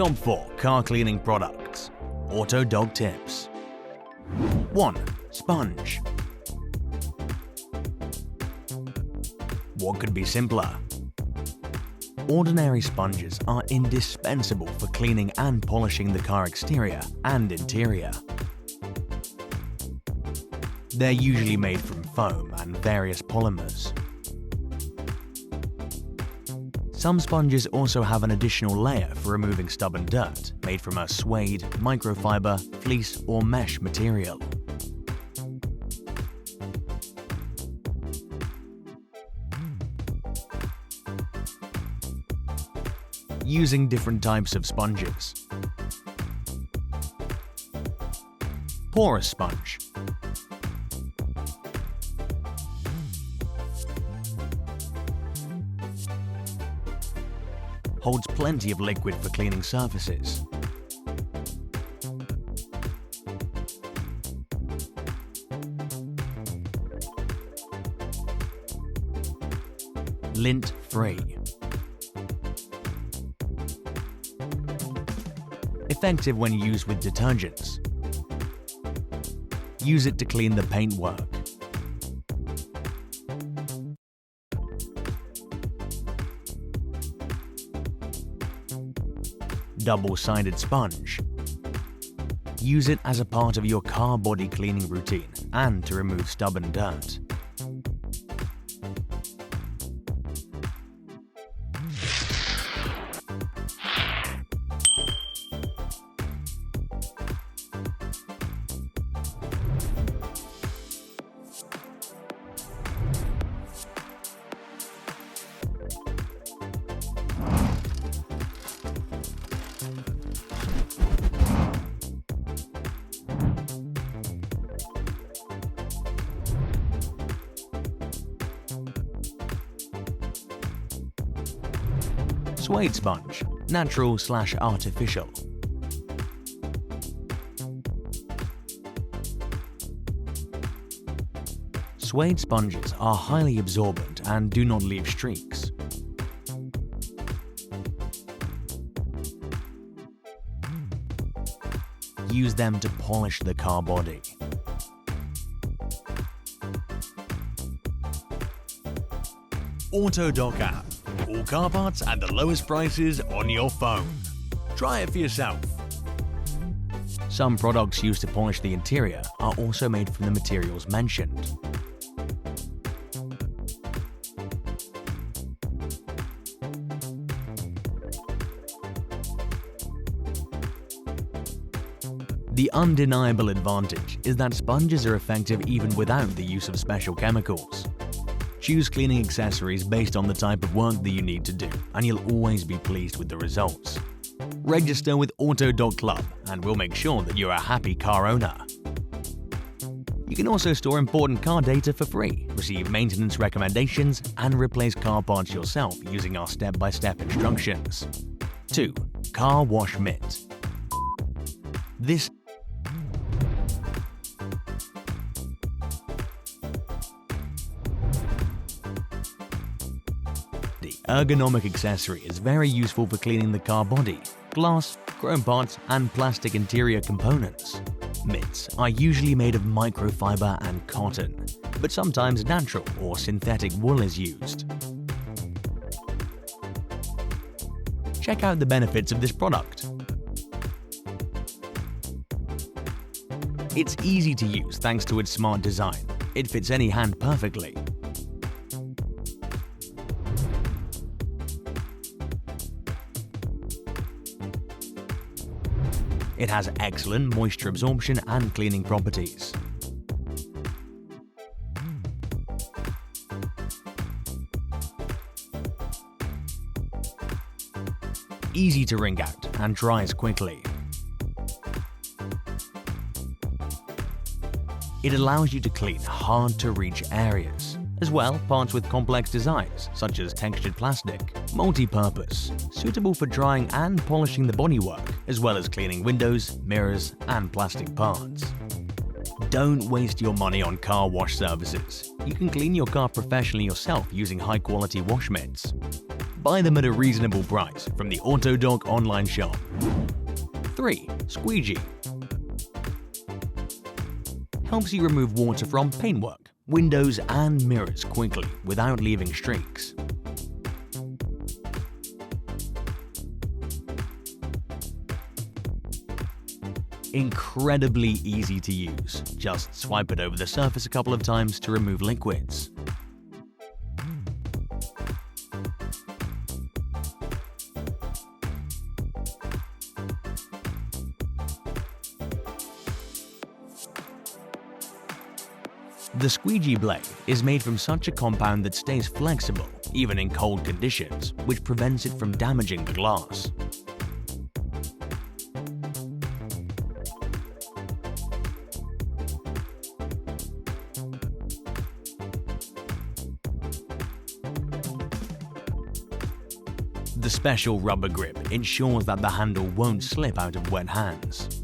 Top 4 car cleaning products. Autodoc tips. 1. Sponge. What could be simpler? Ordinary sponges are indispensable for cleaning and polishing the car exterior and interior. They're usually made from foam and various polymers. Some sponges also have an additional layer for removing stubborn dirt, made from a suede, microfiber, fleece or mesh material. Using different types of sponges. Porous sponge. Holds plenty of liquid for cleaning surfaces. Lint-free. Effective when used with detergents. Use it to clean the paintwork. Double-sided sponge. Use it as a part of your car body cleaning routine and to remove stubborn dirt. Suede sponge, natural/artificial. Suede sponges are highly absorbent and do not leave streaks. Use them to polish the car body. Autodoc app. All car parts at the lowest prices on your phone. Try it for yourself. Some products used to polish the interior are also made from the materials mentioned. The undeniable advantage is that sponges are effective even without the use of special chemicals. Choose cleaning accessories based on the type of work that you need to do, and you'll always be pleased with the results. Register with Autodoc Club and we'll make sure that you're a happy car owner. You can also store important car data for free, receive maintenance recommendations, and replace car parts yourself using our step-by-step instructions. 2. Car wash mitt. This ergonomic accessory is very useful for cleaning the car body, glass, chrome parts, and plastic interior components. Mitts are usually made of microfiber and cotton, but sometimes natural or synthetic wool is used. Check out the benefits of this product. It's easy to use thanks to its smart design. It fits any hand perfectly. It has excellent moisture absorption and cleaning properties. Easy to wring out and dries quickly. It allows you to clean hard-to-reach areas, as well parts with complex designs such as textured plastic, multi-purpose, suitable for drying and polishing the bodywork, as well as cleaning windows, mirrors, and plastic parts. Don't waste your money on car wash services. You can clean your car professionally yourself using high-quality wash mitts. Buy them at a reasonable price from the Autodoc online shop. 3. Squeegee helps you remove water from paintwork, windows and mirrors quickly without leaving streaks. Incredibly easy to use. Just swipe it over the surface a couple of times to remove liquids. The Squeegee blade is made from such a compound that stays flexible even in cold conditions, which prevents it from damaging the glass. The special rubber grip ensures that the handle won't slip out of wet hands.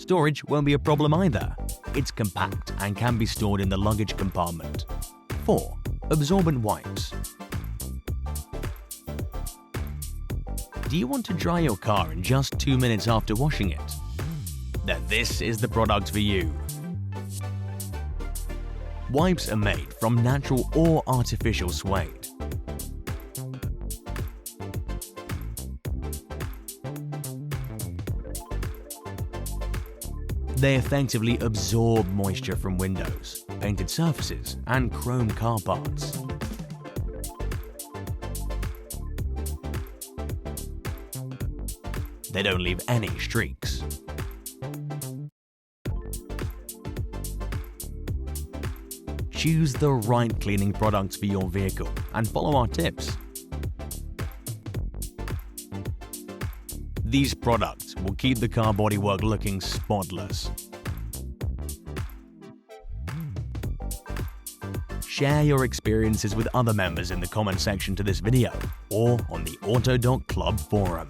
Storage won't be a problem either. It's compact and can be stored in the luggage compartment. 4. Absorbent wipes. Do you want to dry your car in just 2 minutes after washing it? Then this is the product for you. Wipes are made from natural or artificial suede. They effectively absorb moisture from windows, painted surfaces, and chrome car parts. They don't leave any streaks. Choose the right cleaning products for your vehicle and follow our tips. These products will keep the car bodywork looking spotless. Share your experiences with other members in the comment section to this video or on the Autodoc Club forum.